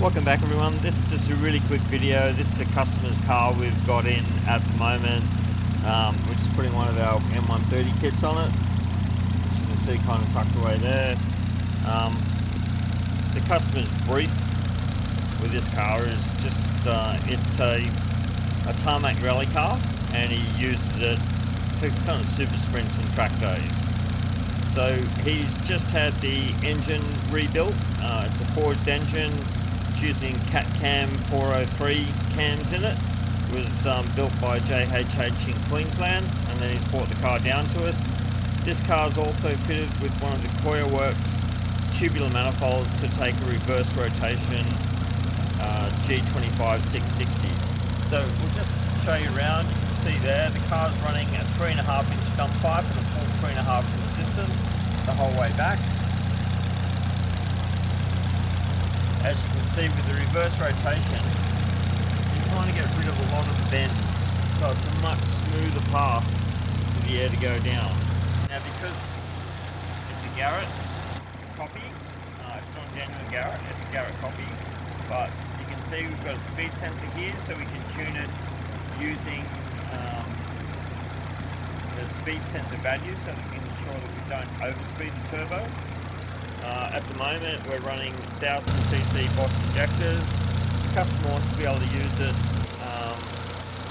Welcome back everyone. This is just a really quick video. This is a customer's car we've got in at the moment. We're just putting one of our M130 kits on it. As you can see, kind of tucked away there. The customer's brief with this car is just, it's a tarmac rally car, and he uses it for kind of super sprints and track days. So he's just had the engine rebuilt. It's a forged engine. It's using catcam 403 cams in it. It was built by JHH in Queensland, and then he's brought the car down to us. This car is also fitted with one of the Koyaworks tubular manifolds to take a reverse rotation G25 660. So we'll just show you around. You can see there the car's running a 3.5-inch dump pipe and a full 3.5-inch system the whole way back. As you can see, with the reverse rotation, you kind of get rid of a lot of the bends, so it's a much smoother path for the air to go down. Now, because it's a Garrett copy, it's not a genuine Garrett, it's a Garrett copy, but you can see we've got a speed sensor here, so we can tune it using the speed sensor value, so we can ensure that we don't overspeed the turbo. At the moment we're running 1000cc Bosch injectors. The customer wants to be able to use it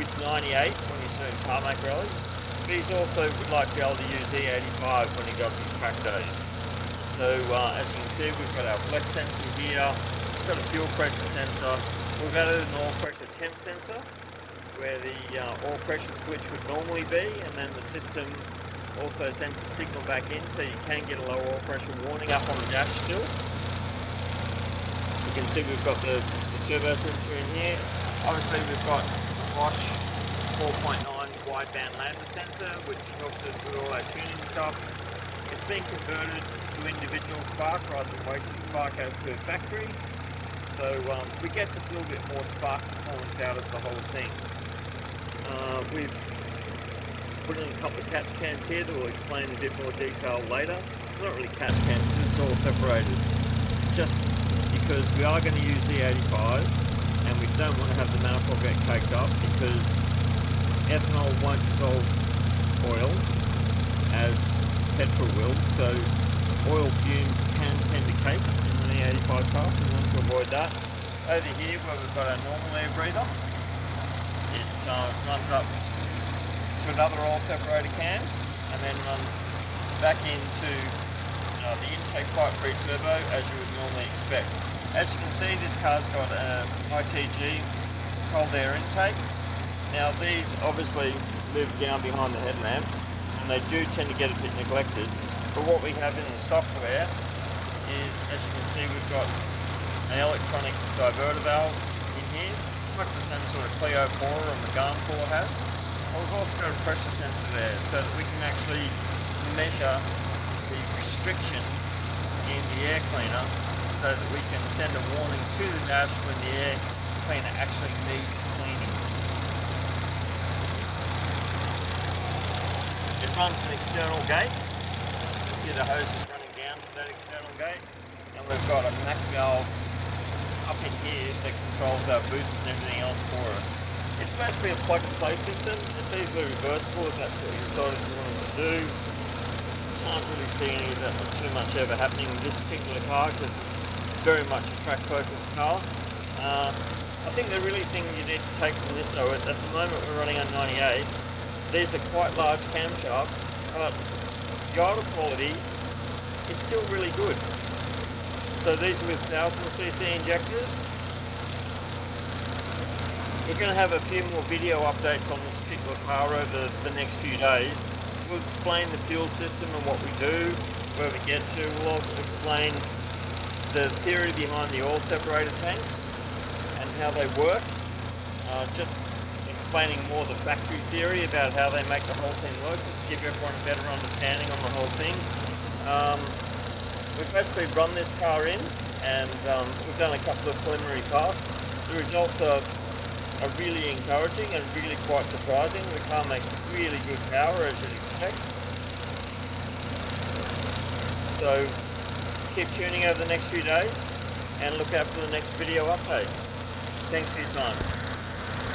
with 98 when he's doing tarmac rallies, but he's also would like to be able to use E85 when he does his track days. So as you can see, we've got our flex sensor here, we've got a fuel pressure sensor, we've added an oil pressure temp sensor where the oil pressure switch would normally be, and then the system also sends a signal back in, so you can get a low oil pressure warning up on the dash still. You can see we've got the turbo sensor in here. Obviously we've got a Bosch 4.9 wideband lambda sensor, which helps us with all our tuning stuff. It's been converted to individual spark rather than wasted spark as per factory. So we get just a little bit more spark performance out of the whole thing. We've put in a couple of catcams here that will explain in a bit more detail later. It's not really catcams, this is all separators. Just because we are going to use E85 and we don't want to have the manifold get caked up, because ethanol won't dissolve oil as petrol will, so oil fumes can tend to cake in an E85 car, so we want to avoid that. Over here where we've got our normal air breather, it runs up to another oil separator cam and then runs back into the intake pipe pre-turbo as you would normally expect. As you can see, this car's got an ITG cold air intake. Now these obviously live down behind the headlamp and they do tend to get a bit neglected, but what we have in the software is, as you can see, we've got an electronic diverter valve in here, much the same sort of Clio 4 or Megane 4 has. We've also got a pressure sensor there, so that we can actually measure the restriction in the air cleaner, so that we can send a warning to the dash when the air cleaner actually needs cleaning. It runs an external gate. You can see the hose is running down to that external gate, and we've got a MAC valve up in here that controls our boosts and everything else for us. It's basically a plug-and-play system. It's easily reversible if that's what you decided you wanted to do. Can't really see any of that too much ever happening with this particular car, because it's very much a track-focused car. I think the really thing you need to take from this though, at the moment we're running on 98. These are quite large camshafts, but the idle quality is still really good. So these are with 1000cc injectors. We're going to have a few more video updates on this particular car over the next few days. We'll explain the fuel system and what we do, where we get to. We'll also explain the theory behind the oil separator tanks and how they work. Just explaining more the factory theory about how they make the whole thing work, just to give everyone a better understanding on the whole thing. We've basically run this car in, and we've done a couple of preliminary tasks. The results are really encouraging and really quite surprising. The car makes really good power, as you'd expect. So keep tuning over the next few days, and look out for the next video update. Thanks for your time.